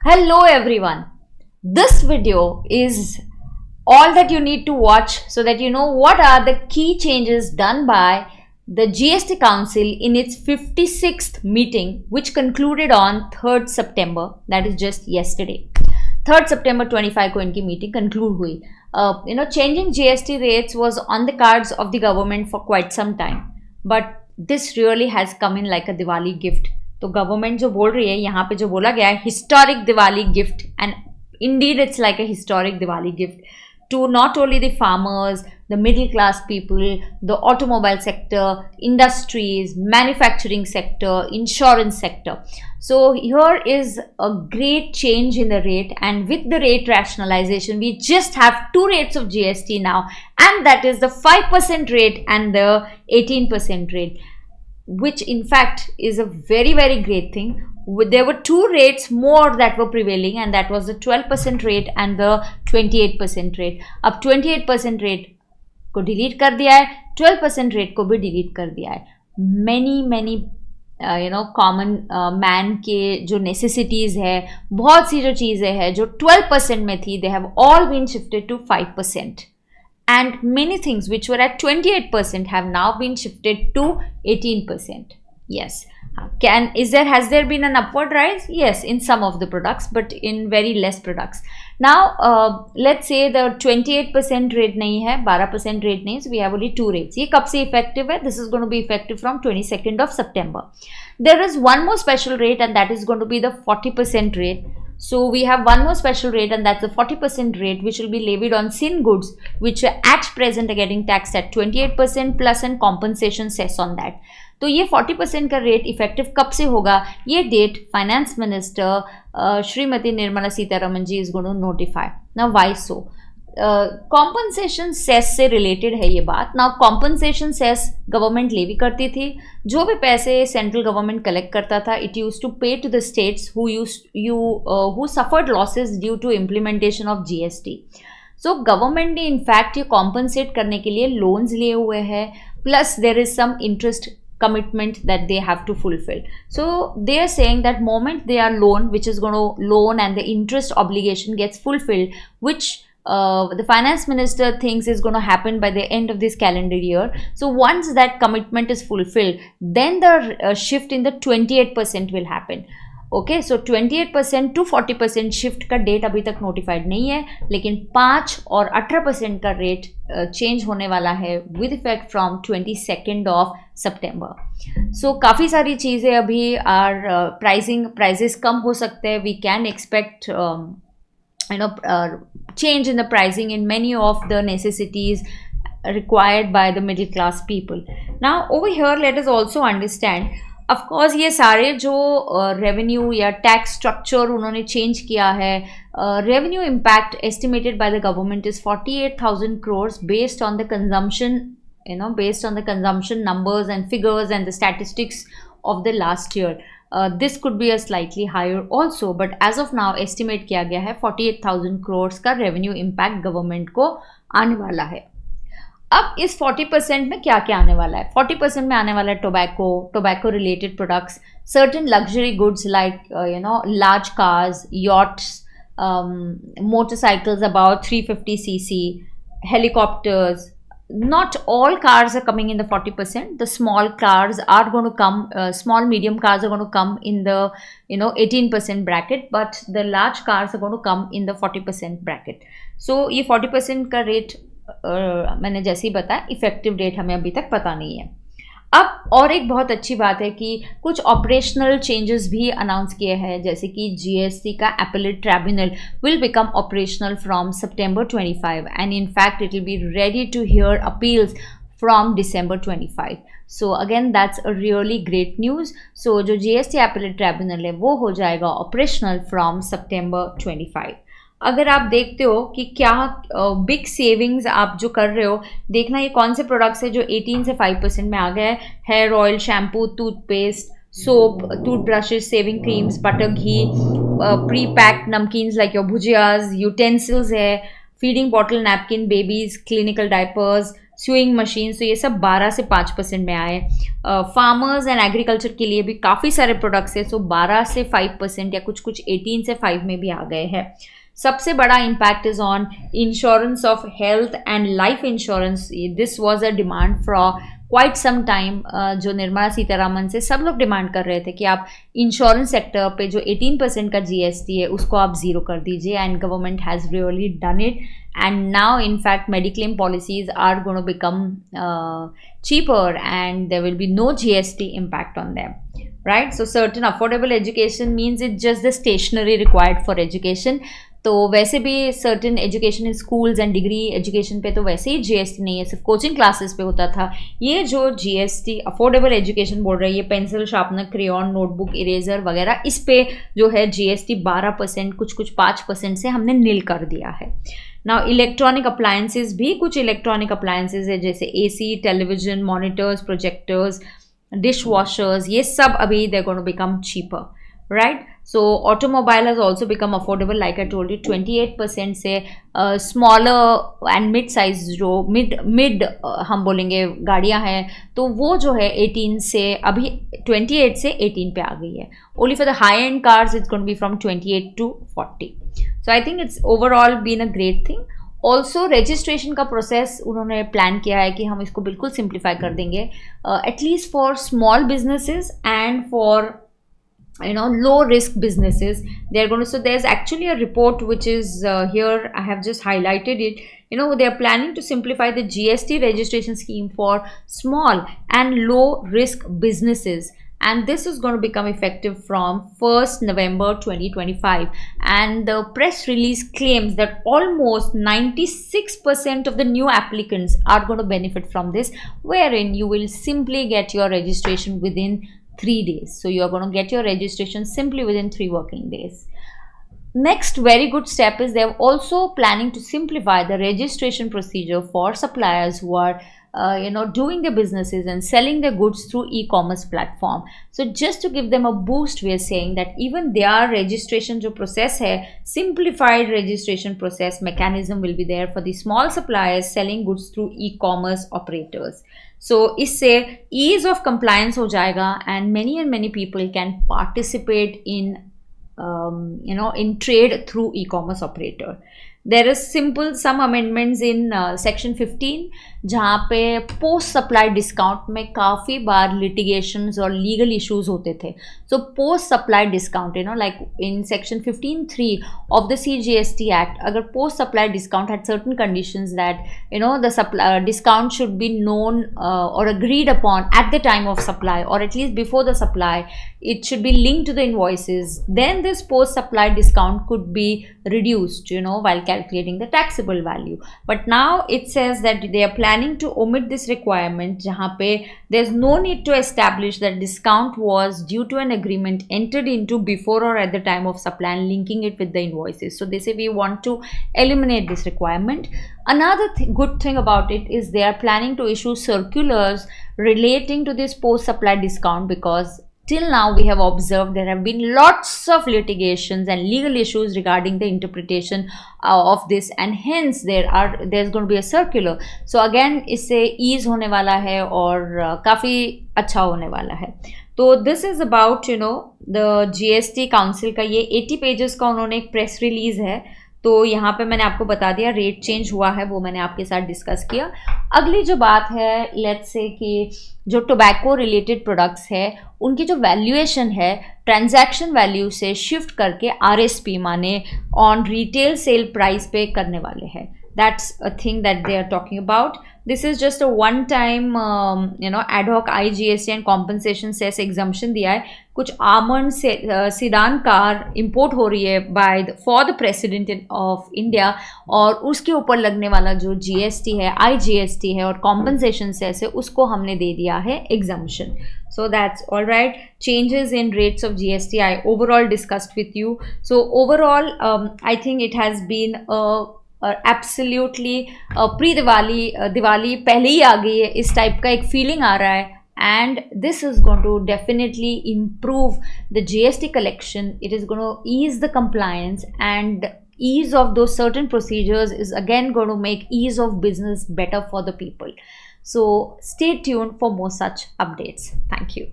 Hello everyone. This video is all that you need to watch so that you know what are the key changes done by the GST Council in its 56th meeting, which concluded on 3rd September, that is just yesterday. 3rd September 25 को इनकी meeting conclude हुई. Changing GST rates was on the cards of the government for quite some time, but this really has come in like a Diwali gift. तो government जो बोल रही है यहाँ पे जो बोला गया है historic Diwali gift and indeed it's like a historic Diwali gift to not only the farmers, the middle class people, the automobile sector, industries, manufacturing sector, insurance sector. So here is a great change in the rate, and with the rate rationalization we just have two rates of GST now, and that is the 5% rate and the 18% rate, which in fact is a very great thing. There were two rates more that were prevailing, and that was the 12% rate and the 28% rate. अब 28% rate को delete कर दिया है, 12% rate को भी delete कर दिया है. many कॉमन मैन के जो नेसेसिटीज़ है, बहुत सी जो चीज़ें हैं जो 12% में थी, they have all been shifted to 5%. And many things which were at 28% have now been shifted to 18%. Yes. Has there been an upward rise? Yes, in some of the products, but in very less products. Now, let's say the 28% rate nahi hai, 12% rate nahi, so we have only two rates. Ye kab se effective hai? This is going to be effective from 22nd of September. There is one more special rate, and that is going to be the 40% rate. So we have one more special rate, and that's the 40% rate, which will be levied on sin goods, which at present are getting taxed at 28% plus an compensation cess on that. तो ये 40% का rate effective कब से होगा? ये date finance minister Shrimati Nirmala Sitharaman ji is going to notify. Now why so? Compensation cess से related है ये बात. Now compensation cess government levy करती थी. जो भी पैसे सेंट्रल गवर्नमेंट कलेक्ट करता था, it use to pay to the states who suffered losses due to implementation of GST. So government ने इनफैक्ट ये कॉम्पनसेट करने के लिए लोन्स लिए हुए हैं, plus there is some interest commitment that they have to fulfill. So they are saying that moment they are loan, which is going to loan, and the interest obligation gets fulfilled, which the finance minister thinks is going to happen by the end of this calendar year. So once that commitment is fulfilled, then the shift in the 28% will happen. Okay, so 28% to 40% shift का date अभी तक notified नहीं है, लेकिन 5 और 18% का rate change होने वाला है with effect from 22nd of September. So काफ़ी सारी चीज़ें अभी आर प्राइजेस कम हो सकते हैं. We can expect change in the pricing in many of the necessities required by the middle class people. Now over here let us also understand, of course ये सारे जो रेवेन्यू या टैक्स स्ट्रक्चर उन्होंने change किया है, revenue impact estimated by the government is 48,000 crores based on the consumption, based on the consumption numbers and figures and the statistics of the last year. This could be a slightly higher also, but as of now estimate किया गया है 48,000 crores का revenue impact government को आने वाला है. अब इस 40% में क्या क्या आने वाला है? 40% में आने वाला है tobacco related products, certain luxury goods like large cars, yachts, motorcycles about 350cc, helicopters. Not all cars are coming in the 40%. The small cars are going to come, small medium cars are going to come in the 18% bracket, but the large cars are going to come in the 40% bracket. So ये 40% का rate मैंने जैसे ही बताया, effective date हमें अभी तक पता नहीं है. अब और एक बहुत अच्छी बात है कि कुछ ऑपरेशनल चेंजेस भी अनाउंस किए हैं, जैसे कि जीएसटी का appellate tribunal will become operational from September 25, and in fact it will be ready to hear appeals from December 25. So again that's a really great news. So जो GST appellate tribunal है वो हो जाएगा operational from September 25. अगर आप देखते हो कि क्या बिग सेविंग्स आप जो कर रहे हो, देखना ये कौन से प्रोडक्ट्स है जो 18 से 5% में आ गए हैं. Hair oil, shampoo, toothpaste, soap, toothbrushes, shaving creams, butter, ghee, pre packed namkeens like your bhujias, utensils है, feeding bottle, napkin, babies, clinical diapers, sewing machine, तो ये सब 12 से 5% में आए। फार्मर्स एंड एग्रीकल्चर के लिए भी काफ़ी सारे प्रोडक्ट्स है, सो 12 से 5% या कुछ कुछ 18 से 5 में भी आ गए हैं। सबसे बड़ा impact is on insurance of health and life insurance. This was a demand for quite some time, जो निर्मला सीतारामन से सब लोग डिमांड कर रहे थे कि आप इंश्योरेंस सेक्टर पे जो 18% का जीएसटी है उसको आप ज़ीरो कर दीजिए, and government has really done it, and now in fact mediclaim policies are going to become cheaper and there will be no GST impact on them, right? So certain affordable education means it's just the stationery required for education. तो वैसे भी certain education in schools and degree education पे तो वैसे ही GST नहीं है, सिर्फ coaching classes पे होता था। ये जो जीएसटी अफोर्डेबल एजुकेशन बोल रहा है, ये pencil sharpener crayon notebook eraser वगैरह, इस पे जो है जीएसटी 12%, कुछ कुछ 5% से हमने नील कर दिया है। नाउ इलेक्ट्रॉनिक अप्लायंसेज भी, कुछ इलेक्ट्रॉनिक अप्लायंसेज है जैसे AC, television, monitors, projectors, dishwashers, ये सब अभी they going to become cheaper, right? So automobile has also become affordable, like I told you, 28% से smaller and mid size, जो mid हम बोलेंगे गाड़ियाँ हैं, तो वो जो है 18 से अभी 28 से 18 पे आ गई है। Only for the high end cars it's going to be from 28 to 40. So I think it's overall been a great thing. Also registration का प्रोसेस उन्होंने प्लान किया है कि हम इसको बिल्कुल सिंप्लीफाई कर देंगे, at least for small businesses and for low risk businesses. They're going to, so there's actually a report which is here, I have just highlighted it. They are planning to simplify the GST registration scheme for small and low risk businesses, and this is going to become effective from 1st November 2025. And the press release claims that almost 96% of the new applicants are going to benefit from this, wherein you will simply get your registration within 3 days. So you are going to get your registration simply within 3 working days. Next very good step is they are also planning to simplify the registration procedure for suppliers who are doing their businesses and selling their goods through e-commerce platform. So just to give them a boost, we are saying that even their registration jo process hai, simplified registration process mechanism will be there for the small suppliers selling goods through e-commerce operators. So इससे ease of compliance हो जाएगा, and many people can participate in in trade through e-commerce operator. There is some amendments in section 15, जहाँ पे post supply discount में काफ़ी बार litigations और legal issues होते थे. So post supply discount, like in section 15(3) of the CGST Act, अगर post supply discount had certain conditions that the discount should be known or agreed upon at the time of supply, or at least before the supply, it should be linked to the invoices, then this post supply discount could be reduced while calculating the taxable value. But now it says that they are planning to omit this requirement, जहाँ पे there's no need to establish that discount was due to an agreement entered into before or at the time of supply and linking it with the invoices. So they say we want to eliminate this requirement. Another good thing about it is they are planning to issue circulars relating to this post supply discount, because till now we have observed there have been lots of litigations and legal issues regarding the interpretation of this, and hence there's going to be a circular. So again इससे ease होने वाला है और काफ़ी अच्छा होने वाला है. तो this is about the GST Council का ये 80 pages का उन्होंने एक प्रेस रिलीज है. तो यहाँ पे मैंने आपको बता दिया रेट चेंज हुआ है, वो मैंने आपके साथ डिस्कस किया. अगली जो बात है, लेट्स से कि जो टोबैको रिलेटेड प्रोडक्ट्स है उनकी जो वैल्यूएशन है ट्रांजैक्शन वैल्यू से शिफ्ट करके RSP माने ऑन रिटेल सेल प्राइस पे करने वाले हैं. That's a thing that they are talking about. This is just a one-time, ad hoc IGST and compensation cess exemption दिया है. कुछ आर्मर्ड सीडान कार इंपोर्ट हो रही है for the president of India, और उसके ऊपर लगने वाला जो GST है, IGST है और कॉम्पनसेशन सेस है, उसको हमने दे दिया है exemption. So that's all right. Changes in rates of GST I overall discussed with you. So overall, I think it has been absolutely pre Diwali पहले ही आ गई है, इस टाइप का एक फीलिंग आ रहा है. And this is going to definitely improve the GST collection. It is going to ease the compliance and ease of those certain procedures is again going to make ease of business better for the people. So stay tuned for more such updates. Thank you.